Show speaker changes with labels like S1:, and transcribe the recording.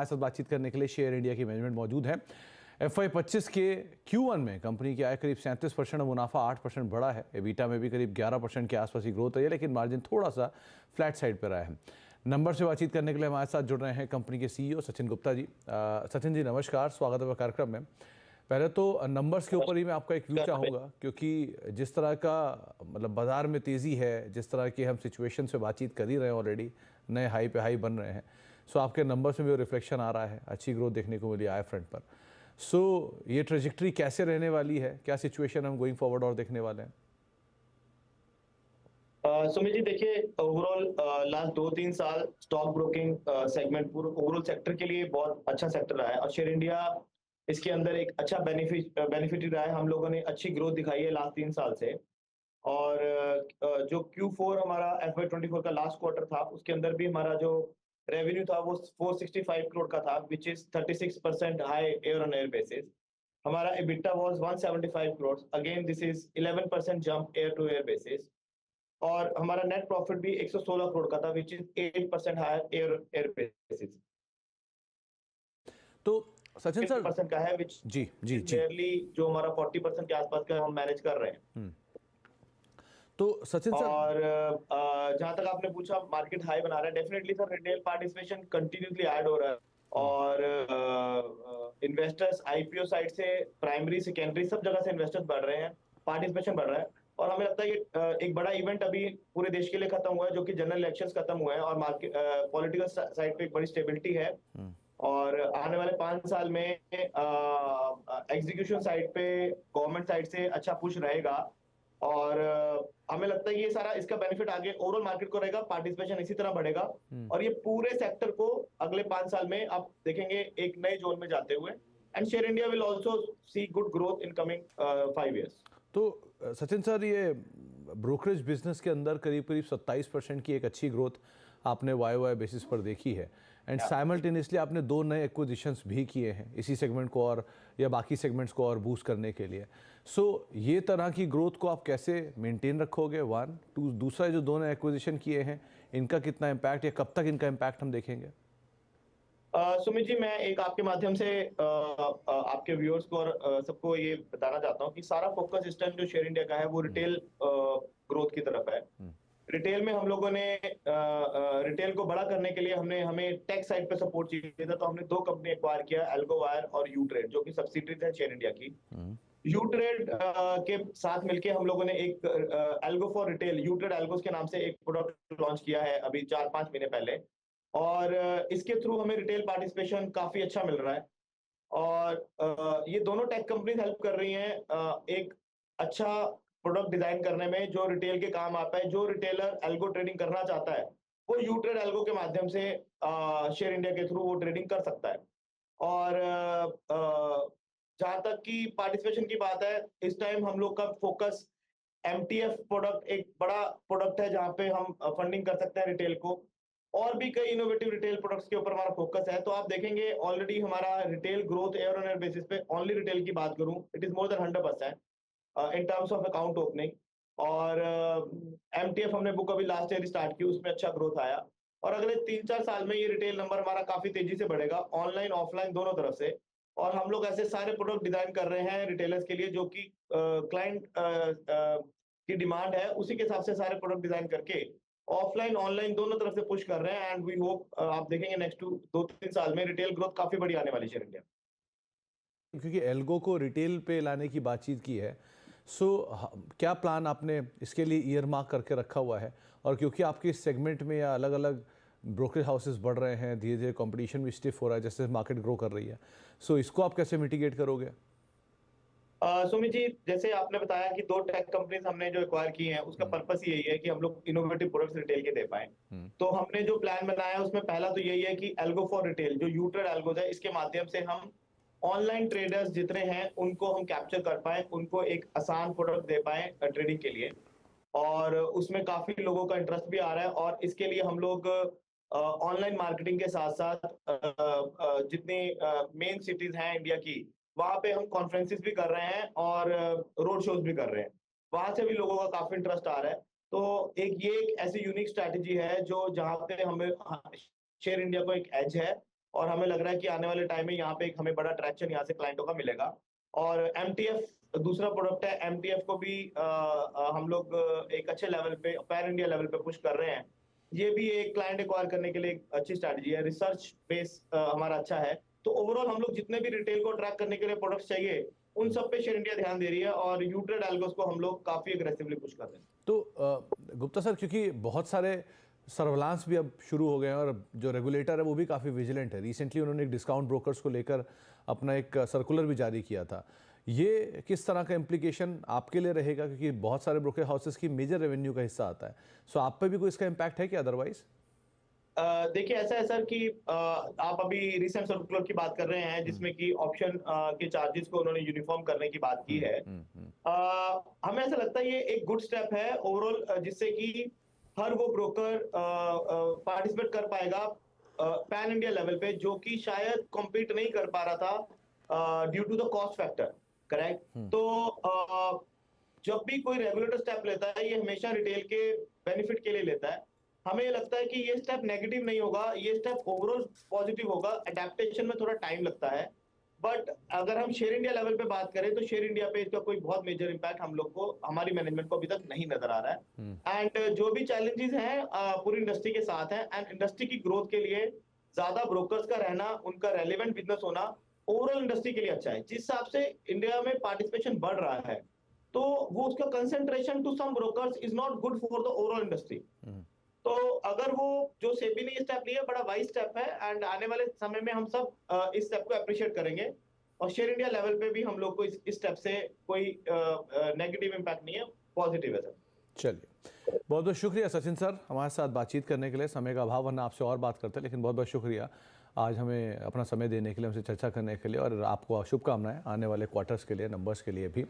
S1: साथ बातचीत करने के लिए शेयर इंडिया की मैनेजमेंट मौजूद है। FY25 के Q1 में कंपनी की आय करीब 37% और मुनाफा 8% बढ़ा है। एबिटा में भी करीब 11% के आसपास की ग्रोथ रही है, लेकिन मार्जिन थोड़ा सा फ्लैट साइड पर रहा है। नंबर से बातचीत करने के लिए हमारे साथ जुड़ रहे हैं कंपनी के CEO सचिन गुप्ता जी। सचिन जी नमस्कार, स्वागत है कार्यक्रम में। पहले तो नंबर्स के ऊपर ही मैं आपका एक व्यू चाहूँगा, क्योंकि जिस तरह का मतलब बाजार में तेज़ी है, जिस तरह की हम सिचुएशन से बातचीत कर ही रहे हैं, ऑलरेडी नए हाई पे हाई बन रहे हैं। सो आपके नंबर्स में भी वो रिफ्लेक्शन आ रहा है, अच्छी ग्रोथ देखने को मिली आय फ्रंट पर। सो ये ट्रेजेक्ट्री कैसे रहने वाली है, क्या सिचुएशन हम गोइंग फॉरवर्ड और देखने वाले हैं?
S2: सुमित जी देखिए, ओवरऑल लास्ट 2-3 साल स्टॉक ब्रोकिंग सेगमेंट पूरे ओवरऑल सेक्टर के लिए बहुत अच्छा सेक्टर रहा है और शेयर इंडिया इसके अंदर एक अच्छा बेनिफिट रहा है। हम लोगों ने अच्छी ग्रोथ दिखाई है लास्ट 3 साल से। और जो Q4 हमारा FY24 का लास्ट क्वार्टर था, उसके अंदर भी हमारा जो रेवेन्यू था वो 465 करोड़ का था, which is 36% high year on year basis. हमारा EBITDA was 175 crore, again this is 11% jump year to year basis. और हमारा नेट प्रॉफिट भी 116 करोड़ का था, which is 8% higher year basis.
S1: तो सचिन सर
S2: 8% का है, विच
S1: जी जी जी
S2: क्लियरली जो हमारा 40% के आसपास का हम मैनेज कर रहे हैं।
S1: तो सचिन सर
S2: और जहां तक आपने पूछा मार्केट हाई बना रहा है, definitely sir retail participation continuously add हो रहा है। और इन्वेस्टर्स आईपीओ साइड से प्राइमरी सेकेंडरी सब जगह से इन्वेस्टर्स बढ़ रहे हैं, पार्टिसिपेशन बढ़ रहा है। और हमें लगता है ये एक बड़ा इवेंट अभी पूरे देश के लिए खत्म हुआ है, जो कि जनरल इलेक्शंस खत्म हुए हैं और मार्केट पॉलिटिकल साइड पे एक बड़ी स्टेबिलिटी है। और आने वाले 5 साल में एग्जीक्यूशन साइड पे गवर्नमेंट साइड से अच्छा पुश रहेगा। और हमें लगता है ये सारा इसका बेनिफिट आगे ओवरऑल मार्केट को रहेगा, पार्टिसिपेशन इसी तरह बढ़ेगा और ये पूरे सेक्टर को अगले 5 साल में आप देखेंगे एक नए जोन में जाते हुए। And share India will also C good growth in coming 5 years.
S1: तो सचिन सर, ये ब्रोकरेज बिजनेस के अंदर करीब करीब 27% की एक अच्छी ग्रोथ आपने वाई बेसिस पर देखी है, एंड साइमल्टेनियसली आपने 2 नए एक्विजिशंस भी किए हैं इसी सेगमेंट को और या बाकी सेगमेंट्स को और बूस्ट करने के लिए। सो ये तरह की ग्रोथ को आप कैसे मेंटेन रखोगे? 1 2 दूसरा, जो 2 नए एक्विजिशन किए हैं इनका कितना इम्पैक्ट या कब तक इनका इम्पैक्ट हम देखेंगे?
S2: सुमित जी, मैं एक आपके माध्यम से आपके व्यूअर्स को और सबको ये बताना चाहता हूँ कि सारा फोकस इस टाइम जो शेयर इंडिया का है वो रिटेल ग्रोथ की तरफ है। रिटेल में हम लोगों ने रिटेल को बड़ा करने के लिए हमें टेक साइड पे सपोर्ट चाहिए था, तो हमने 2 कंपनी एक्वायर किया, एल्गोवायर और यूट्रेड, जो कि सब्सिडरीज है शेयर इंडिया की। यूट्रेड के साथ मिलके हम लोगों ने एक एल्गो फॉर रिटेल, यूट्रेड एल्गोस के नाम से एक प्रोडक्ट लॉन्च किया है अभी 4-5 महीने पहले। और इसके थ्रू हमें रिटेल पार्टिसिपेशन काफी अच्छा मिल रहा है। और ये दोनों टेक कंपनीज हेल्प कर रही हैं एक अच्छा प्रोडक्ट डिजाइन करने में जो रिटेल के काम आता है। जो रिटेलर एल्गो ट्रेडिंग करना चाहता है वो यूट्रेड एल्गो के माध्यम से शेयर इंडिया के थ्रू वो ट्रेडिंग कर सकता है। और जहां तक की पार्टिसिपेशन की बात है, इस टाइम हम लोग का फोकस MTF प्रोडक्ट एक बड़ा प्रोडक्ट है जहां पे हम फंडिंग कर सकते हैं रिटेल को। और भी कई इनोवेटिव रिटेल प्रोडक्ट्स के ऊपर हमारा फोकस है। तो आप देखेंगे ऑलरेडी हमारा retail growth year on year basis पे, ओनली रिटेल की बात करूं, it is more than 100% in terms of account opening. और MTF हमने बुक अभी लास्ट ईयर स्टार्ट की, उसमें अच्छा ग्रोथ आया। और अगले 3-4 साल में ये रिटेल नंबर हमारा काफी तेजी से बढ़ेगा, ऑनलाइन ऑफलाइन दोनों तरफ से। और हम लोग ऐसे सारे प्रोडक्ट डिजाइन कर रहे हैं रिटेलर्स के लिए जो कि क्लाइंट की डिमांड है, उसी के हिसाब से सारे प्रोडक्ट डिजाइन करके ऑफलाइन ऑनलाइन दोनों तरफ से पुश कर रहे हैं। एंड वी होप आप देखेंगे नेक्स्ट 2-3 साल में रिटेल ग्रोथ काफी बड़ी आने वाली है शेयर इंडिया।
S1: क्योंकि एल्गो को रिटेल पे लाने की बातचीत की है, सो क्या प्लान आपने इसके लिए ईयर मार्क करके रखा हुआ है? और क्योंकि आपके इस सेगमेंट में या अलग अलग ब्रोकरेज हाउसेस बढ़ रहे हैं, धीरे धीरे कंपटीशन भी स्टिफ हो रहा है जैसे मार्केट ग्रो कर रही है, सो इसको आप कैसे मिटिगेट करोगे?
S2: सुमित जी, जैसे आपने बताया कि 2 टेक कंपनीज हमने जो एक्वायर की हैं, उसका पर्पस यही है कि हम लोग इनोवेटिव प्रोडक्ट्स रिटेल के दे पाएं। तो हमने जो प्लान बनाया है उसमें पहला तो यही है कि एल्गो फॉर रिटेल जो यूट्रेड एल्गोज है, इसके माध्यम से हम ऑनलाइन ट्रेडर्स जितने हैं उनको हम कैप्चर कर पाए, उनको एक आसान प्रोडक्ट दे पाए ट्रेडिंग के लिए। और उसमें काफी लोगों का इंटरेस्ट भी आ रहा है। और इसके लिए हम लोग ऑनलाइन मार्केटिंग के साथ साथ जितनी मेन सिटीज हैं इंडिया की, वहां पे हम कॉन्फ्रेंसेस भी कर रहे हैं और रोड शोज भी कर रहे हैं। वहां से भी लोगों का काफी इंटरेस्ट आ रहा है। तो ये एक ऐसी यूनिक स्ट्रैटेजी है जो जहां पे हमें शेयर इंडिया को एक एज है। और हमें लग रहा है कि आने वाले टाइम में यहाँ पे एक हमें बड़ा ट्रैक्शन यहाँ से क्लाइंटों का मिलेगा। और एमटीएफ दूसरा प्रोडक्ट है, एमटीएफ को भी हम लोग एक अच्छे लेवल पे पैन इंडिया लेवल पे पुश कर रहे हैं। ये भी एक क्लाइंट एक्वायर करने के लिए एक अच्छी स्ट्रैटेजी है। रिसर्च बेस हमारा अच्छा है। तो ओवरऑल हम लोग जितने भी रिटेल को ट्रैक करने के लिए प्रोडक्ट्स चाहिए, उन सब पे शेयर इंडिया ध्यान दे रही है और यूट्रेड एल्गोस को हम लोग काफी अग्रेसिवली पुश कर रहे हैं।
S1: तो गुप्ता सर, क्योंकि बहुत सारे सर्विलांस भी अब शुरू हो गए हैं और जो रेगुलेटर है वो भी काफ़ी विजिलेंट है। रिसेंटली उन्होंने एक डिस्काउंट ब्रोकर्स को लेकर अपना एक सर्कुलर भी जारी किया था। ये किस तरह का इम्प्लीकेशन आपके लिए रहेगा, क्योंकि बहुत सारे ब्रोकर हाउसेस की मेजर रेवेन्यू का हिस्सा आता है। सो आप पे भी कोई इसका इम्पैक्ट है क्या अदरवाइज?
S2: देखिए ऐसा है सर कि आप अभी रिसेंट सर्कुलर की बात कर रहे हैं जिसमें कि ऑप्शन के चार्जेस को उन्होंने यूनिफॉर्म करने की बात की है। हमें ऐसा लगता है ये एक गुड स्टेप है ओवरऑल, जिससे कि हर वो ब्रोकर पार्टिसिपेट कर पाएगा पैन इंडिया लेवल पे, जो कि शायद कॉम्पीट नहीं कर पा रहा था due to the cost factor. Correct. तो जब भी कोई रेगुलेटर स्टेप लेता है, ये हमेशा रिटेल के बेनिफिट के लिए लेता है। हमें ये लगता है कि ये स्टेप नेगेटिव नहीं होगा, ये स्टेप ओवरऑल पॉजिटिव होगा। अडेप्टेशन में थोड़ा टाइम लगता है, बट अगर हम शेयर इंडिया लेवल पे बात करें तो शेयर इंडिया पे इसका कोई बहुत मेजर इम्पैक्ट हम लोग को, हमारी मैनेजमेंट को अभी तक नहीं नजर आ रहा है। एंड जो भी चैलेंजेस हैं पूरी इंडस्ट्री के साथ हैं, एंड इंडस्ट्री की ग्रोथ के लिए ज्यादा ब्रोकर्स का रहना, उनका रेलेवेंट बिजनेस होना ओवरऑल इंडस्ट्री के लिए अच्छा है। जिस हिसाब से इंडिया में पार्टिसिपेशन बढ़ रहा है, तो वो उसका concentration to some brokers is not good for the overall industry. तो अगर वो जो सेबी ने स्टेप लिया, बड़ा वाइज स्टेप है, एंड आने वाले समय में हम सब इस स्टेप को अप्रिशिएट करेंगे। और शेयर इंडिया लेवल पे भी हम लोग को इस स्टेप से कोई नेगेटिव इम्पैक्ट नहीं है, पॉजिटिव है सर।
S1: चलिए, बहुत बहुत शुक्रिया सचिन सर हमारे साथ बातचीत करने के लिए। समय का अभाव, वरना आपसे और बात करते, लेकिन बहुत बहुत शुक्रिया आज हमें अपना समय देने के लिए, हमसे चर्चा करने के लिए, और आपको शुभकामनाएं आने वाले क्वार्टर्स के लिए, नंबर्स के लिए भी।